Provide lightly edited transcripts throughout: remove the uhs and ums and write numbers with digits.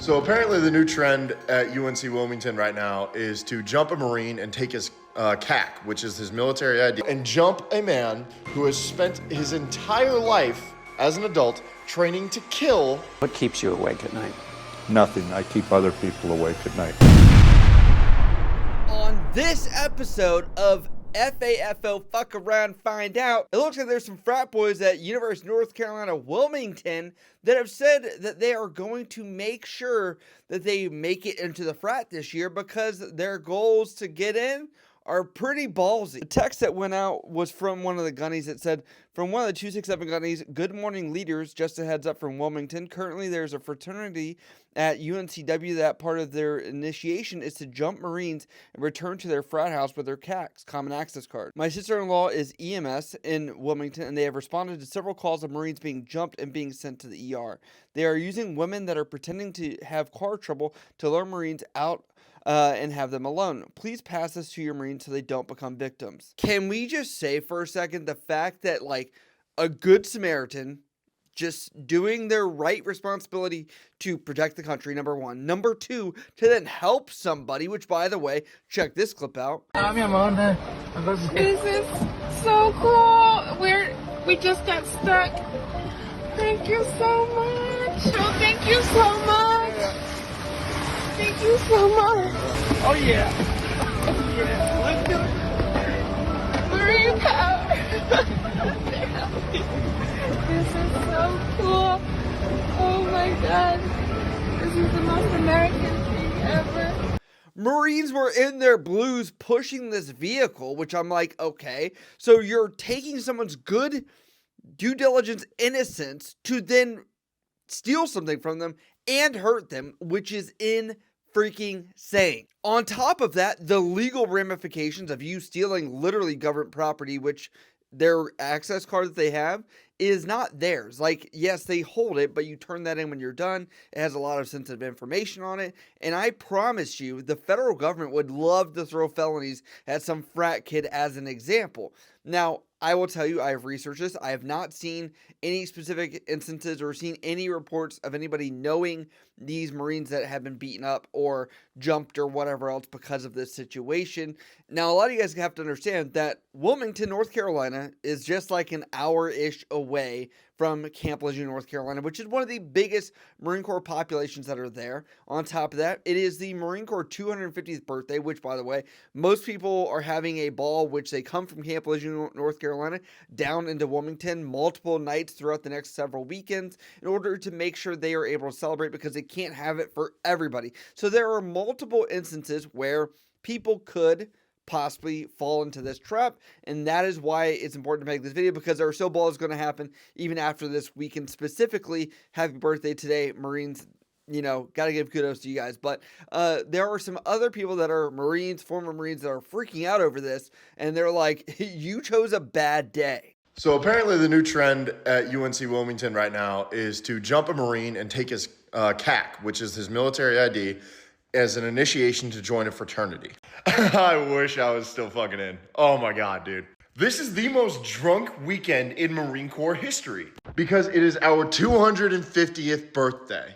So apparently the new trend at UNC Wilmington right now is to jump a Marine and take his CAC, which is his military ID, and jump a man who has spent his entire life as an adult training to kill. What keeps you awake at night? Nothing. I keep other people awake at night. On this episode of FAFO Fuck Around Find Out, it looks like there's some frat boys at University of North Carolina Wilmington that have said that they are going to make sure that they make it into the frat this year because their goals to get in are pretty ballsy. The text that went out was from one of the gunnies that said, from one of the 267 gunnies, good morning leaders, just a heads up from Wilmington. Currently there's a fraternity at UNCW that part of their initiation is to jump Marines and return to their frat house with their CACs, Common Access Card. My sister-in-law is EMS in Wilmington and they have responded to several calls of Marines being jumped and being sent to the ER. They are using women that are pretending to have car trouble to lure Marines out and have them alone. Please pass this to your Marines so they don't become victims. Can we just say for a second the fact that like a good Samaritan just doing their right responsibility to protect the country, number one. Number two, to then help somebody, which by the way, check this clip out. This is so cool. We just got stuck. Thank you so much. Oh, thank you so much. Thank you so much. Oh yeah. Yeah. Let's do it. Marine power. This is so cool. Oh my God. This is the most American thing ever. Marines were in their blues pushing this vehicle, which I'm like, okay, so you're taking someone's good due diligence innocence to then steal something from them and hurt them, which is freaking insane. On top of that, the legal ramifications of you stealing literally government property, which their access card that they have is not theirs. Like, yes, they hold it, but you turn that in when you're done. It has a lot of sensitive information on it. And I promise you, the federal government would love to throw felonies at some frat kid as an example. Now, I will tell you, I have researched this. I have not seen any specific instances or seen any reports of anybody knowing these Marines that have been beaten up or jumped or whatever else because of this situation. Now, a lot of you guys have to understand that Wilmington, North Carolina is just like an hour-ish away from Camp Lejeune, North Carolina, which is one of the biggest Marine Corps populations that are there. On top of that, it is the Marine Corps 250th birthday, which, by the way, most people are having a ball, which they come from Camp Lejeune, North Carolina, down into Wilmington multiple nights throughout the next several weekends in order to make sure they are able to celebrate because they can't have it for everybody. So there are multiple instances where people could possibly fall into this trap, and that is why it's important to make this video, because there are still balls going to happen even after this weekend. Specifically, happy birthday today, Marines. You know, gotta give kudos to you guys, but there are some other people that are Marines, former Marines, that are freaking out over this, and they're like, you chose a bad day. So apparently the new trend at UNC Wilmington right now is to jump a Marine and take his CAC, which is his military ID, as an initiation to join a fraternity. I wish I was still fucking in. Oh my God, dude. This is the most drunk weekend in Marine Corps history because it is our 250th birthday.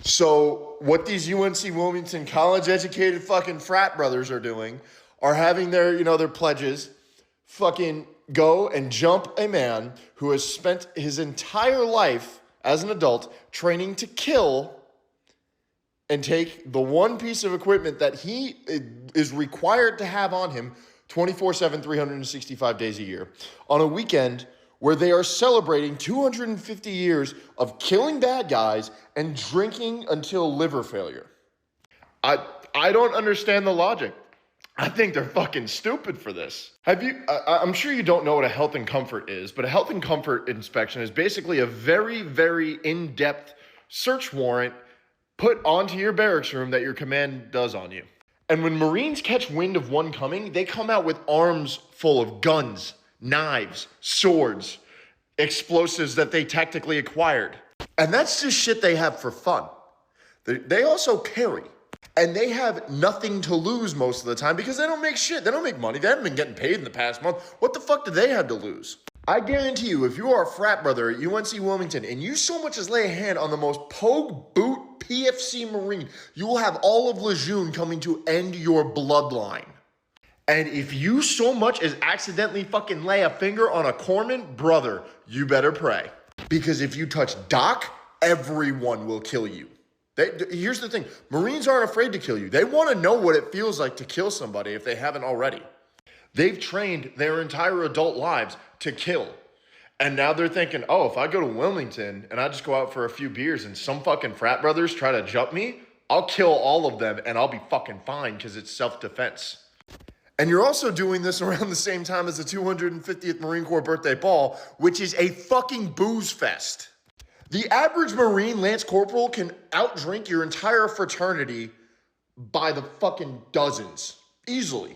So what these UNC Wilmington college-educated fucking frat brothers are doing are having their, their pledges fucking go and jump a man who has spent his entire life as an adult training to kill and take the one piece of equipment that he is required to have on him 24/7, 365 days a year on a weekend where they are celebrating 250 years of killing bad guys and drinking until liver failure. I don't understand the logic. I think they're fucking stupid for this. I'm sure you don't know what a health and comfort is, but a health and comfort inspection is basically a very, very in-depth search warrant put onto your barracks room that your command does on you. And when Marines catch wind of one coming, they come out with arms full of guns, knives, swords, explosives that they tactically acquired. And that's just shit they have for fun. They also carry. And they have nothing to lose most of the time because they don't make shit. They don't make money. They haven't been getting paid in the past month. What the fuck do they have to lose? I guarantee you, if you are a frat brother at UNC Wilmington and you so much as lay a hand on the most pogue boot PFC Marine, you will have all of Lejeune coming to end your bloodline. And if you so much as accidentally fucking lay a finger on a corpsman, brother, you better pray. Because if you touch Doc, everyone will kill you. Here's the thing, Marines aren't afraid to kill you. They want to know what it feels like to kill somebody if they haven't already. They've trained their entire adult lives to kill. And now they're thinking, oh, if I go to Wilmington and I just go out for a few beers and some fucking frat brothers try to jump me, I'll kill all of them and I'll be fucking fine because it's self-defense. And you're also doing this around the same time as the 250th Marine Corps birthday ball, which is a fucking booze fest. The average Marine Lance Corporal can outdrink your entire fraternity by the fucking dozens. Easily.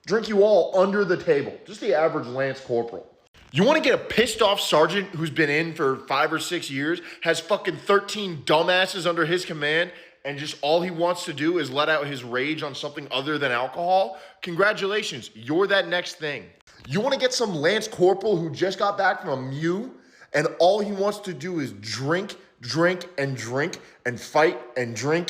Drink you all under the table. Just the average Lance Corporal. You want to get a pissed off sergeant who's been in for 5 or 6 years, has fucking 13 dumbasses under his command, and just all he wants to do is let out his rage on something other than alcohol? Congratulations, you're that next thing. You want to get some Lance Corporal who just got back from a MEU, and all he wants to do is drink, and fight, and drink,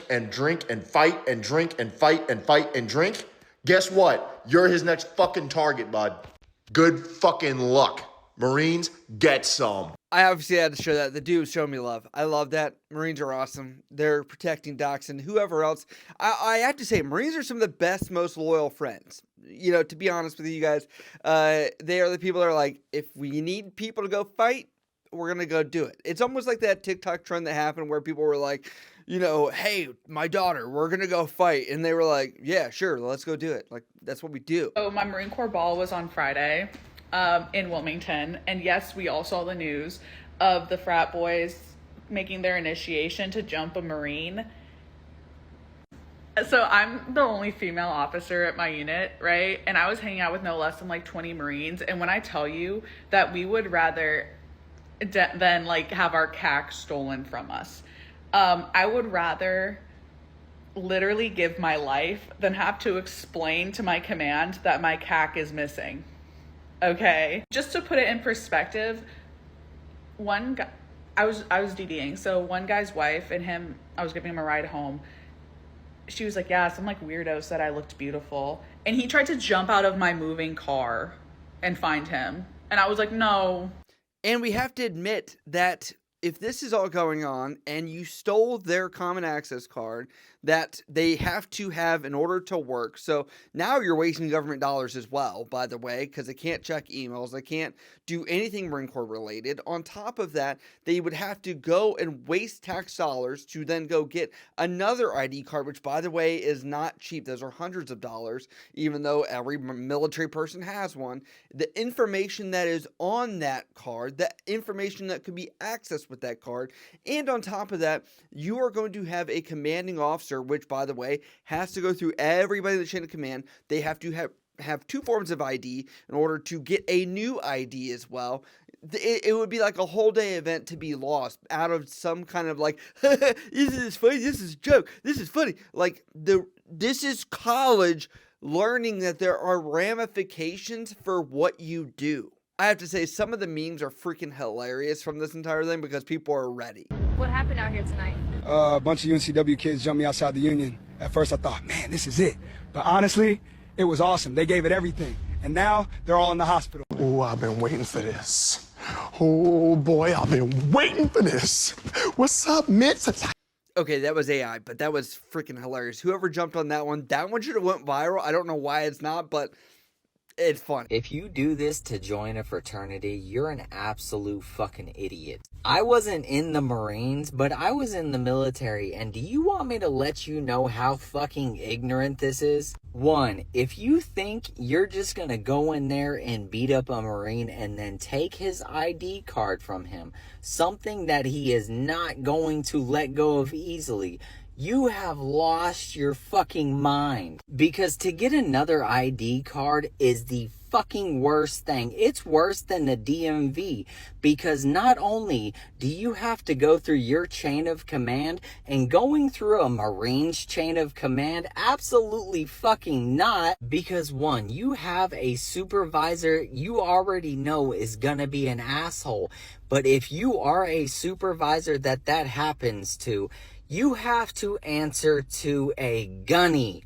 and fight, and drink, and fight, and fight, and drink? Guess what? You're his next fucking target, bud. Good fucking luck. Marines, get some. I obviously had to show that. The dude was showing me love. I love that. Marines are awesome. They're protecting Docs and whoever else. I have to say, Marines are some of the best, most loyal friends. You know, to be honest with you guys, they are the people that are like, if we need people to go fight, we're going to go do it. It's almost like that TikTok trend that happened where people were like, you know, hey, my daughter, we're going to go fight. And they were like, yeah, sure, let's go do it. Like, that's what we do. So my Marine Corps ball was on Friday in Wilmington. And yes, we all saw the news of the frat boys making their initiation to jump a Marine. So I'm the only female officer at my unit, right? And I was hanging out with no less than like 20 Marines. And when I tell you that we would rather than like have our CAC stolen from us, I would rather literally give my life than have to explain to my command that my CAC is missing. Okay, just to put it in perspective, one guy, I was DDing, so one guy's wife and him, I was giving him a ride home. She was like, yeah, some like weirdo said I looked beautiful, and he tried to jump out of my moving car and find him, and I was like, no. And we have to admit that if this is all going on and you stole their common access card that they have to have in order to work. So now you're wasting government dollars as well, by the way, because they can't check emails. They can't do anything Marine Corps related. On top of that, they would have to go and waste tax dollars to then go get another ID card, which, by the way, is not cheap. Those are hundreds of dollars, even though every military person has one. The information that is on that card, the information that could be accessed with that card, and on top of that, you are going to have a commanding officer, which, by the way, has to go through everybody in the chain of command. They have to have 2 forms of ID in order to get a new ID as well. It would be like a whole day event to be lost out of some kind of like, this is funny, this is a joke, this is funny. Like, this is college learning that there are ramifications for what you do. I have to say, some of the memes are freaking hilarious from this entire thing because people are ready. What happened out here tonight? A bunch of UNCW kids jumped me outside the Union. At first I thought, man, this is it. But honestly, it was awesome. They gave it everything. And now they're all in the hospital. Oh, I've been waiting for this. Oh boy, I've been waiting for this. What's up, Mitch? Okay, that was AI, but that was freaking hilarious. Whoever jumped on that one should have went viral. I don't know why it's not, but it's fun. If you do this to join a fraternity, you're an absolute fucking idiot. I wasn't in the Marines, but I was in the military, and do you want me to let you know how fucking ignorant this is? 1, if you think you're just gonna go in there and beat up a Marine and then take his ID card from him, something that he is not going to let go of easily, you have lost your fucking mind. Because to get another ID card is the fucking worst thing. It's worse than the DMV, because not only do you have to go through your chain of command, and going through a Marine's chain of command, absolutely fucking not, because one, you have a supervisor you already know is gonna be an asshole. But if you are a supervisor that happens to, you have to answer to a gunny.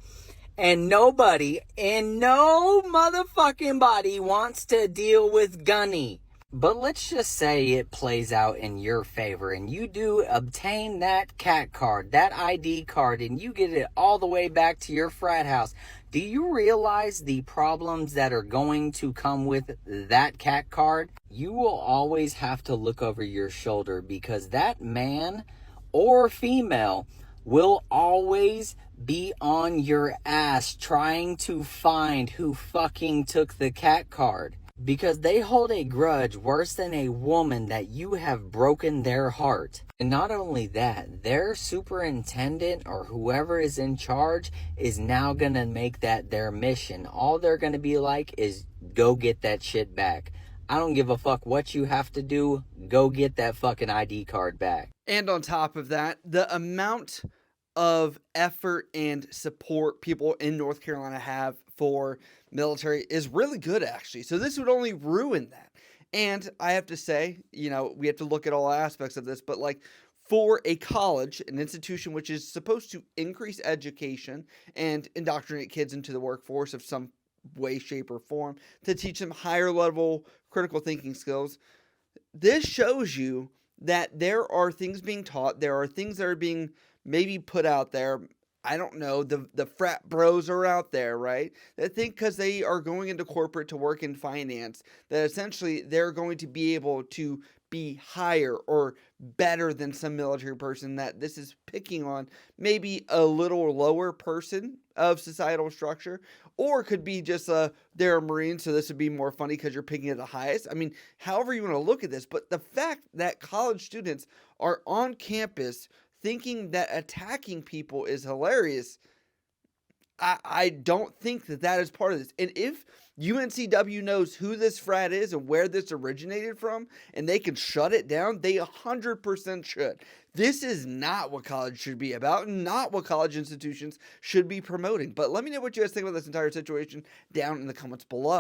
And nobody, and no motherfucking body wants to deal with gunny. But let's just say it plays out in your favor and you do obtain that cat card, that ID card, and you get it all the way back to your frat house. Do you realize the problems that are going to come with that cat card? You will always have to look over your shoulder, because that man or female will always be on your ass trying to find who fucking took the cat card, because they hold a grudge worse than a woman that you have broken their heart. And not only that, their superintendent or whoever is in charge is now gonna make that their mission. All they're gonna be like is, go get that shit back. I don't give a fuck what you have to do. Go get that fucking ID card back. And on top of that, the amount of effort and support people in North Carolina have for military is really good, actually. So this would only ruin that. And I have to say, you know, we have to look at all aspects of this, but like, for a college, an institution which is supposed to increase education and indoctrinate kids into the workforce of some way, shape, or form, to teach them higher level critical thinking skills, this shows you that there are things being taught, there are things that are being maybe put out there. I don't know, the frat bros are out there, right? That think because they are going into corporate to work in finance, that essentially they're going to be able to be higher or better than some military person, that this is picking on maybe a little lower person of societal structure, or could be just they're a Marine, so this would be more funny because you're picking at the highest. I mean, however you want to look at this, but the fact that college students are on campus thinking that attacking people is hilarious, I don't think that is part of this. And if UNCW knows who this frat is and where this originated from, and they can shut it down, they 100% should. This is not what college should be about, and not what college institutions should be promoting. But let me know what you guys think about this entire situation down in the comments below.